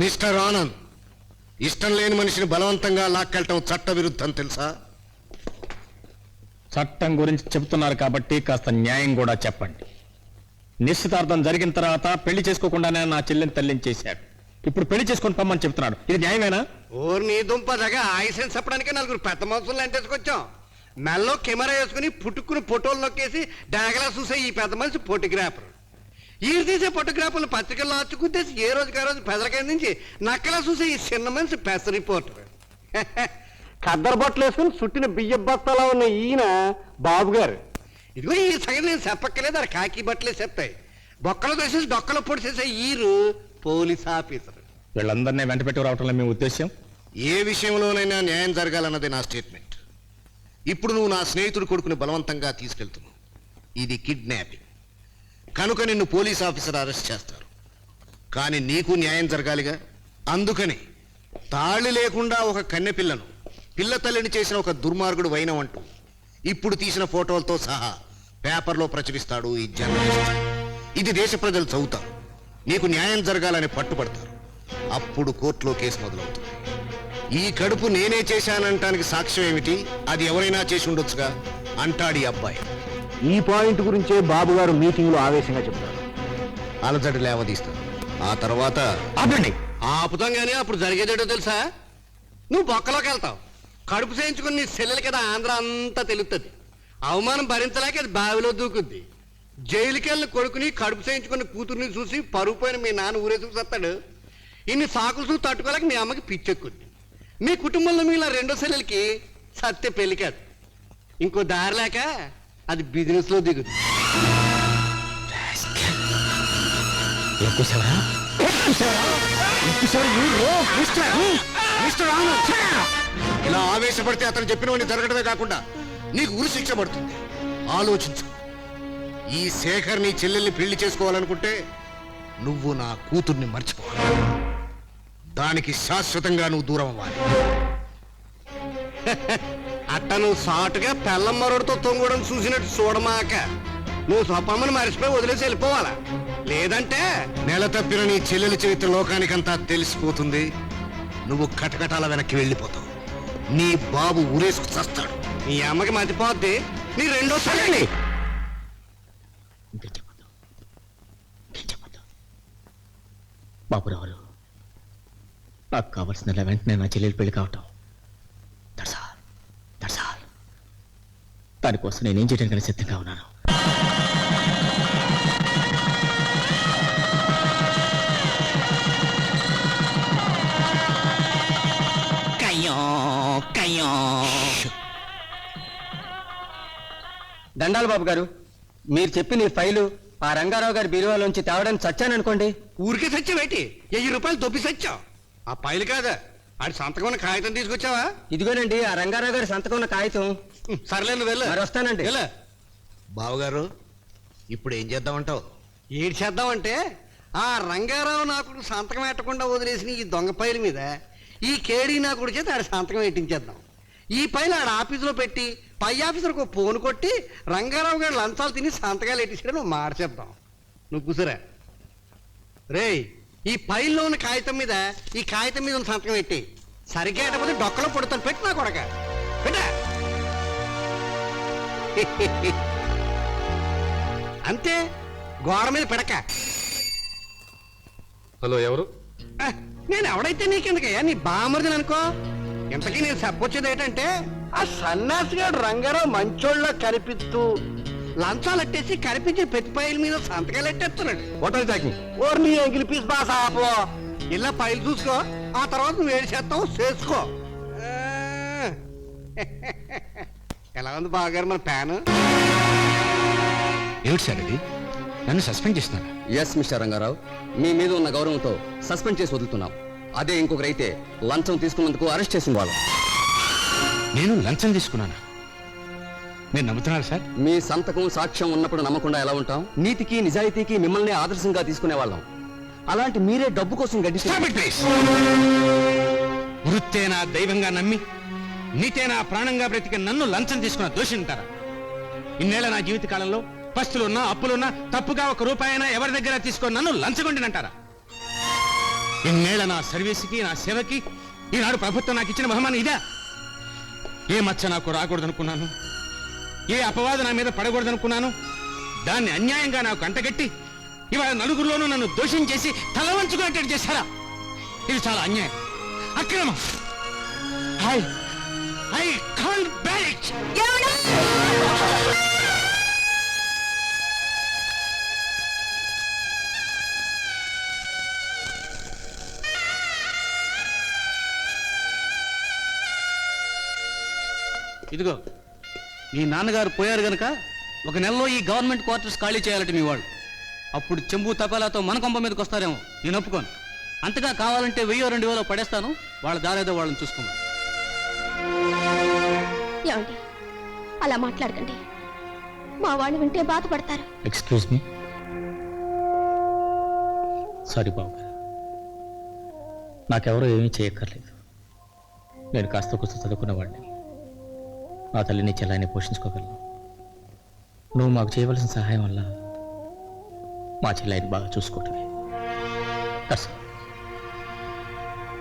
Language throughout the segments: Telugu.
మిస్టర్ ఆనంద్, ఇష్టం లేని మనిషిని బలవంతంగా లాక్కెళ్ళటం చట్ట విరుద్ధం తెలుసా? చట్టం గురించి చెబుతున్నారు కాబట్టి కాస్త న్యాయం కూడా చెప్పండి. నిశ్చితార్థం జరిగిన తర్వాత పెళ్లి చేసుకోకుండానే నా చెల్లిని తల్లించేశాడు. ఇప్పుడు పెళ్లి చేసుకొని పమ్మని చెప్తున్నాడు. ఇది న్యాయమేనా? ఓర్ నీ దుంపదగా ఆయుసం చెప్పడానికి నలుగురు పెద్ద మనుషులు అంటేసుకొచ్చాం. మెల్లో కెమెరా వేసుకుని పుట్టుకుని ఫోటోలు నొక్కేసి డాగలా చూసే ఈ పెద్ద మనిషి ఫోటోగ్రాఫర్. ఈ తీసే ఫోటోగ్రాఫర్లు పత్రికల్లో అచ్చుకుద్దేసి ఏ రోజుకి ఆ రోజు పెదలకాయ నుంచి నక్కలా చూసే ఈ చిన్న మనిషి పెద్ద రిపోర్టర్. ఖద్దరు బట్టలు వేసుకుని చుట్టిన బియ్య బత్తలా ఉన్న ఈయన బాబు గారు. ఇదిగో ఈ సంగతి నేను చెప్పక్కలేదు, అది కాకి బట్టలే చెప్తాయి. బొక్కలు వేసేసి డొక్కలు పొడిచేసే ఈరు పోలీస్ ఆఫీసర్. వీళ్ళందరినీ వెంట పెట్టి రావటంలో మీ ఉద్దేశం? ఏ విషయంలోనైనా న్యాయం జరగాలన్నది నా స్టేట్మెంట్. ఇప్పుడు నువ్వు నా స్నేహితుడు కొడుకుని బలవంతంగా తీసుకెళ్తున్నావు. ఇది కిడ్నాపింగ్ కనుక నిన్ను పోలీస్ ఆఫీసర్ అరెస్ట్ చేస్తారు. కానీ నీకు న్యాయం జరగాలిగా. అందుకని తాళి లేకుండా ఒక కన్నెపిల్లను పిల్ల తల్లిని చేసిన ఒక దుర్మార్గుడు వైనం అంటూ ఇప్పుడు తీసిన ఫోటోలతో సహా పేపర్లో ప్రచురిస్తాడు ఈ జర్నలిస్ట్. ఇది దేశ ప్రజలు చదువుతారు. నీకు న్యాయం జరగాలని పట్టుబడతారు. అప్పుడు కోర్టులో కేసు మొదలవుతుంది. ఈ కడుపు నేనే చేశానంటానికి సాక్ష్యం ఏమిటి? అది ఎవరైనా చేసి ఉండొచ్చుగా అంటాడు ఈ అబ్బాయి. ఈ పాయింట్ గురించే బాబు గారు మీటింగ్ లో ఆవేశంగా చెప్తారు. అలజడి లేవదీస్తారు. ఆ తర్వాత ఆపండి. ఆపుతాం గానీ అప్పుడు జరిగేదేటో తెలుసా? నువ్వు బొక్కలోకి వెళ్తావు. కడుపు చేయించుకుని నీ సెల్లెలు కదా ఆంధ్ర అంతా తెలుస్తుంది. అవమానం భరించలేక అది బావిలో దూకుద్ది. జైలుకెళ్ళిన కొడుకుని కడుపు చేయించుకున్న కూతుర్ని చూసి పరుగు పోయిన మీ నాన్న ఊరేసుకు సత్తాడు. ఇన్ని సాకులు తట్టుకోలేక మీ అమ్మకి పిచ్చెక్కుద్ది. మీ కుటుంబంలో మిగిలిన రెండో సెల్లెలకి సత్య పెళ్లి కాదు, ఇంకో దారి లేక అది బిజినెస్ లో దిగుద్ది. ఇలా ఆవేశపడితే అతను చెప్పినవన్నీ జరగడమే కాకుండా నీకు ఉరి శిక్ష పడుతుంది. ఆలోచించు. ఈ శేఖర్ నీ చెల్లెల్ని పెళ్లి చేసుకోవాలనుకుంటే నువ్వు నా కూతుర్ని మర్చిపోవాలి. దానికి శాశ్వతంగా నువ్వు దూరం అవ్వాలి. అట్ట నువ్వు సాటుగా పెళ్ళం మరొడితో తొంగడం చూసినట్టు చూడమాక. నువ్వు స్వపమ్మని మరిచిపోయి వదిలేసి వెళ్ళిపోవాలా. లేదంటే నెల తప్పిన నీ చెల్లెలి చరిత్ర లోకానికంతా తెలిసిపోతుంది. నువ్వు కటకటాల వెనక్కి వెళ్ళిపోతావు. నీ బాబు ఊరేసుకు చస్తాడు. నీ అమ్మకి మతిపోద్ది. నీ రెండో సరే బాబురావు, నాకు కావాల్సిన వెంటనే నా చెల్లెలు పెళ్లి కావటం. దానికోసం నేనేం చేయడానికి సిద్ధంగా ఉన్నాను. దండాలు బాబు గారు, మీరు చెప్పిన ఈ ఫైలు ఆ రంగారావు గారి బీరువాలోంచి తేవడానికి చచ్చాననుకోండి. ఊరికే సచ్చావేటి? 1000 రూపాయలు దొబ్బి సచ్చావు. ఆ ఫైలు కాదా, ఆడి సంతకం ఉన్న కాగితం తీసుకొచ్చావా? ఇదిగోనండి ఆ రంగారావు గారి సంతకం ఉన్న కాగితం. సర్లే నువ్వు వెళ్ళు. మరి వస్తానండి. బావగారు, ఇప్పుడు ఏం చేద్దామంటావు? ఏడు చేద్దామంటే ఆ రంగారావు నాకుడు సంతకం పెట్టకుండా వదిలేసిన ఈ దొంగ పైల మీద ఈ కేడీ నాకుడు చేత ఆడ సంతకం పెట్టించేద్దాం. ఈ పైలు ఆడ ఆఫీసులో పెట్టి పై ఆఫీసర్కి ఒక ఫోన్ కొట్టి రంగారావు గారు లంచాలు తిని సంతకాలు ఎట్టించడం నువ్వు మాట చెప్దాం. నువ్వు కూసురా. రేయ్, ఈ పైల్లో ఉన్న కాగితం మీద ఈ కాగితం మీద ఉన్న సంతకం పెట్టి సరిగ్గా ఎట్టపోతే డొక్కలో పొడుతాను. పెట్టి నా కొడక పెట్టా. అంతే, గోడ మీద పెడక. హలో, ఎవరు? నేను ఎవడైతే నీకెందుకయ్యా, నీ బామర్దిని అనుకో. ఇంతకీ నేను చెప్పొచ్చేది ఏంటంటే ఆ సన్నాసిగాడు రంగారావు మంచోళ్ళ కనిపిస్తూ లంచాలు ఎట్టేసి కనిపించే ప్రతి పైల మీద సంతకాలు ఎట్టేస్తున్నాడు. ఓర్ నీ ఎంగిలి పీస్ బాస్ ఆపో. ఇలా పైలు చూసుకో, ఆ తర్వాత నువ్వు ఏడు చేస్తావు చేసుకో. ఎలా ఉంది బాగారు మన ప్యాన్? ఏమిటి సార్ ఇది? నన్ను సస్పెండ్ చేస్తున్నారా? ఎస్ మిస్టర్ రంగారావు, మీ మీద ఉన్న గౌరవంతో సస్పెండ్ చేసి వదులుతున్నాం. అదే ఇంకొకరైతే లంచం తీసుకున్నందుకు అరెస్ట్ చేసిన వాళ్ళు. నేను లంచం తీసుకున్నానా? నేను నమ్ముతున్నాను సార్. మీ సంతకం సాక్ష్యం ఉన్నప్పుడు నమ్మకుండా ఎలా ఉంటాం? నీతికి నిజాయితీకి మిమ్మల్ని ఆదర్శంగా తీసుకునే వాళ్ళం. అలాంటి మీరే డబ్బు కోసం వృత్తే నా దైవంగా నమ్మి నీతే నా ప్రాణంగా బ్రతికి నన్ను లంచం తీసుకున్న దోషి ఉంటారా? ఇన్నేళ్ల నా జీవిత కాలంలో పస్తులున్నా అప్పులున్నా తప్పుగా 1 రూపాయి అయినా ఎవరి దగ్గర తీసుకొని నన్ను లంచగొండినంటారా? ఇన్నేళ్ల నా సర్వీస్కి నా సేవకి ఈనాడు ప్రభుత్వం నాకు ఇచ్చిన బహుమానం ఇదా? ఏ మచ్చ నాకు రాకూడదనుకున్నాను, ఏ అపవాదం నా మీద పడకూడదనుకున్నాను, దాన్ని అన్యాయంగా నాకు అంటగట్టి ఇవాళ నలుగురిలోనూ నన్ను దోషం చేసి తల వంచుకున్నట్టు చేశారా? ఇది చాలా అన్యాయం, అక్రమం. I can't bear it. ఇదిగో మీ నాన్నగారు పోయారు గనక ఒక నెలలో ఈ గవర్నమెంట్ క్వార్టర్స్ ఖాళీ చేయాలట మీ వాళ్ళు. అప్పుడు చెంబు తపాలాతో మన కొంప మీదకి వస్తారేమో, నేను ఒప్పుకోను. అంతగా కావాలంటే 1000-2000 పడేస్తాను, వాళ్ళ దారేదో వాళ్ళని చూసుకోమని. ఏమండి అలా మాట్లాడకండి, మా వాళ్ళు వింటే బాధపడతారు. Excuse me. సారీ బాబు గారు, నాకెవరో ఏమీ చేయక్కర్లేదు. నేను కాస్త కూస్త చదువుకున్నవాడిని, నా తల్లిని చెల్లాయిని పోషించుకోగలను. నువ్వు మాకు చేయవలసిన సహాయం వల్ల మా చెల్లాయిని బాగా చూసుకోవటమే.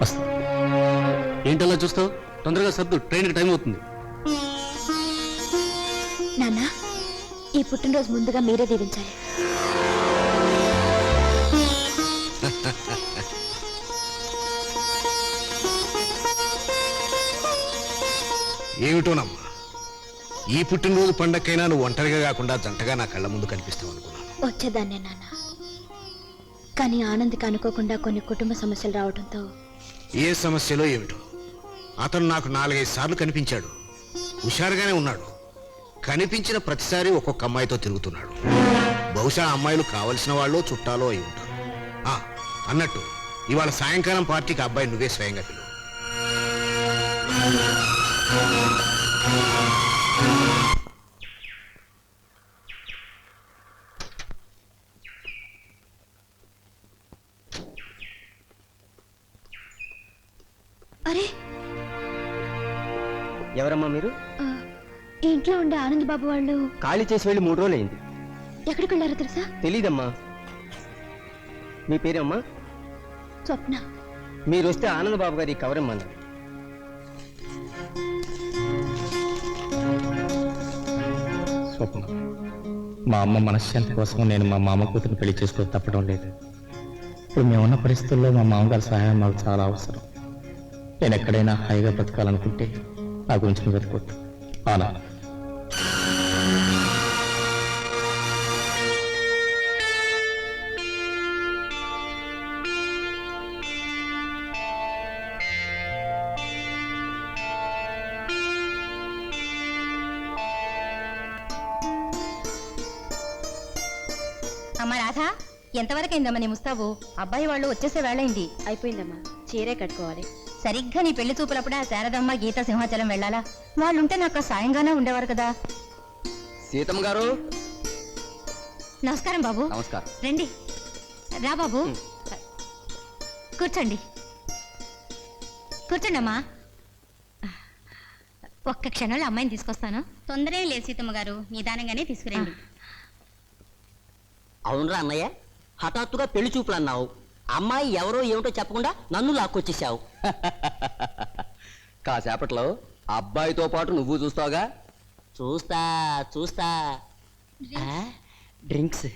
వస్తా. ఏంటలా చూస్తావు? తొందరగా సర్దు, ట్రైన్కి టైం అవుతుంది. నాన్న ఈ పుట్టినరోజు ముందుగా మీరే దీవించాలి. ఏమిటోనమ్మా, ఈ పుట్టినరోజు పండక్కైనా నువ్వు ఒంటరిగా కాకుండా జంటగా నా కళ్ళ ముందు కనిపిస్తావు అనుకున్నాను. వచ్చేదాన్నే నాన్న, కానీ ఆనంద్కి అనుకోకుండా కొన్ని కుటుంబ సమస్యలు రావడంతో. ఏ సమస్యలో ఏమిటో అతను నాకు 4-5 సార్లు కనిపించాడు. హుషారుగానే ఉన్నాడు. కనిపించిన ప్రతిసారి ఒక్కొక్క అమ్మాయితో తిరుగుతున్నాడు. బహుశా అమ్మాయిలు కావలసిన వాళ్ళు చుట్టాలో అయి ఉంటారు. అన్నట్టు ఇవాళ సాయంకాలం పార్టీకి అబ్బాయి నువ్వే స్వయంగా పిలువు. అరే ఎవరమ్మా మీరు? ఈ ఇంట్లో ఉండే ఆనంద్ బాబు వాళ్ళు ఖాళీ చేసి వెళ్ళి 3 రోజులు అయింది. ఎక్కడికి వెళ్ళారో తెలుసా? తెలీదమ్మా. మీ పేరేమ్మా? స్వప్న. మీరు వస్తే ఆనంద్ బాబు గారి కవర్ ఇమ్మన్నారు. స్వప్న, మా అమ్మ మనశ్శాంతి కోసం నేను మా మామ కూతురు పెళ్లి చేసుకో తప్పడం లేదు. ఇప్పుడు మేమున్న పరిస్థితుల్లో మా మామగారి సహాయం మాకు చాలా అవసరం. నేను ఎక్కడైనా హాయిగా బ్రతకాలనుకుంటే నా గురించి నువ్వు వెతుకోవద్దు. ఆనా అమ్మా రాధా, ఎంతవరకు అయిందమ్మా నీ ముస్తాబు? అబ్బాయి వాళ్ళు వచ్చేసే వేళైంది. అయిపోయిందమ్మా, చీరే కట్టుకోవాలి. సరిగ్గా నీ పెళ్లి చూపులప్పుడే ఆ శారదమ్మ గీత సింహాచలం వెళ్ళాలా? వాళ్ళుంటే నాకు సాయంగానే ఉండేవారు కదా. సీతమ్మ గారు నమస్కారం బాబు. నమస్కారం. రండి, రా బాబు. కూర్చోండి, కూర్చోండి అమ్మా. ఒక్క క్షణంలో అమ్మాయిని తీసుకొస్తాను. తొందరే లేదు సీతమ్మ గారు, నిదానంగానే తీసుకురండి. అవునరా అన్నయ్య, హఠాత్తుగా పెళ్లి చూపులు అన్నావు. అమ్మాయి ఎవరో ఏమిటో చెప్పకుండా నన్ను లాక్కొచ్చేసావు. కాసేపట్లో అబ్బాయితో పాటు నువ్వు చూస్తావుగా. చూస్తా చూస్తా. డ్రింక్స్.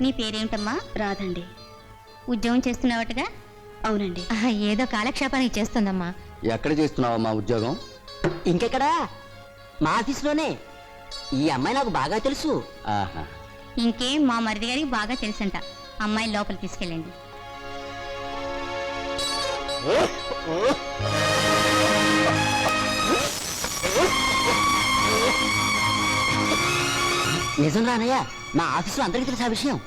నీ పేరేమిటమ్మా? రాదండి. ఉద్యోగం చేస్తున్నావటగా? అవునండి. ఏదో కాలక్షేపానికి చేస్తుందమ్మా. ఎక్కడ చేస్తున్నావమ్మా ఉద్యోగం? ఇంకెక్కడా? మా ఆఫీసులోనే. ఈ అమ్మాయి నాకు బాగా తెలుసు. ఆహా. ఇంకేం, మా మరిది గారికి బాగా తెలుసంట. అమ్మాయి లోపలికి తీసుకెళ్ళండి. నిజం రానయ్య, మా ఆఫీసులో అందరికీ తెలుసు ఆ విషయం.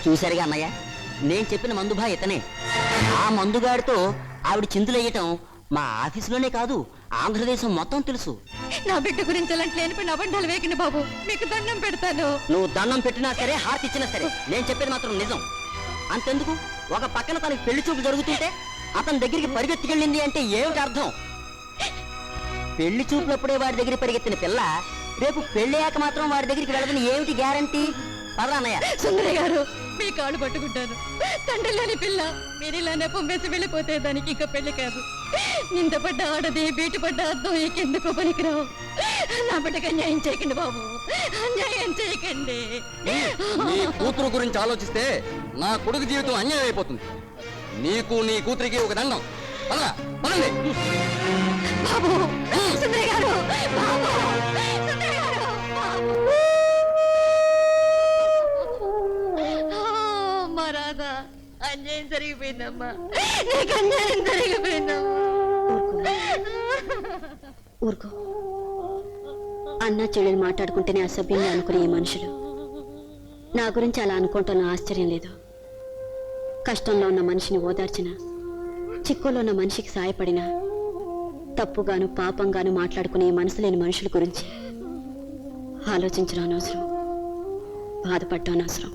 చూశారుగా అన్నయ్య, నేను చెప్పిన మందుభా ఇతనే. ఆ మందుగాడితో ఆవిడ చిందులేయటం మా ఆఫీసులోనే కాదు, ఆంధ్రదేశం మొత్తం తెలుసు. నా బిడ్డ గురించి అలాంటి లేనిపోయిన అబద్ధాలు వేయకండి బాబు, మీకు దండం పెడతాను. నువ్వు దండం పెట్టినా సరే, హారతి ఇచ్చినా సరే, నేను చెప్పేది మాత్రం నిజం. అంతెందుకు, ఒక పక్కన తనకి పెళ్లి చూపు జరుగుతుంటే అతని దగ్గరికి పరిగెత్తుకెళ్ళింది అంటే ఏమిటి అర్థం? పెళ్లి చూపులప్పుడే వాడి దగ్గరికి పరిగెత్తిన పిల్ల రేపు పెళ్ళయ్యాక మాత్రం వాడి దగ్గరికి వెళ్ళదని ఏమిటి గ్యారంటీ? పదరా అన్నయ్య. సుందరి గారు, మీ కాళ్ళు పట్టుకుంటాను. తండ్రి లేని పిల్ల మీరు ఇలానే పొంగేసి వెళ్ళిపోతే దానికి ఇంకా పెళ్లి కాదు. నిందపడ్డ ఆడది, బీటుపడ్డ అర్థం ఇంకెందుకు పనికిరావు. నా బిడ్డకి అన్యాయం చేయకండి బాబు, అన్యాయం చేయకండి. నీ కూతురు గురించి ఆలోచిస్తే నా కొడుకు జీవితం అన్యాయం అయిపోతుంది. నీకు నీ కూతురికి ఒక దండం. పదరా, పదండి. బాబు, సుందరి గారు, బాబు, సుందరి గారు, బాబు. అమ్మా రాధా, అన్యాయం జరిగిపోయిందమ్మా, నీకు అన్యాయం జరిగిపోయిందమ్మా. ఊరుకో. అన్న చెల్లెలు మాట్లాడుకుంటేనే అసభ్యంగా అనుకునే ఈ మనుషులు నా గురించి అలా అనుకోవటం ఆశ్చర్యం లేదు. కష్టంలో ఉన్న మనిషిని ఓదార్చిన, చిక్కులో ఉన్న మనిషికి సాయపడిన, తప్పుగాను పాపంగాను మాట్లాడుకునే మనసు లేని మనుషుల గురించి ఆలోచించడం అనవసరం, బాధపడటం అనవసరం.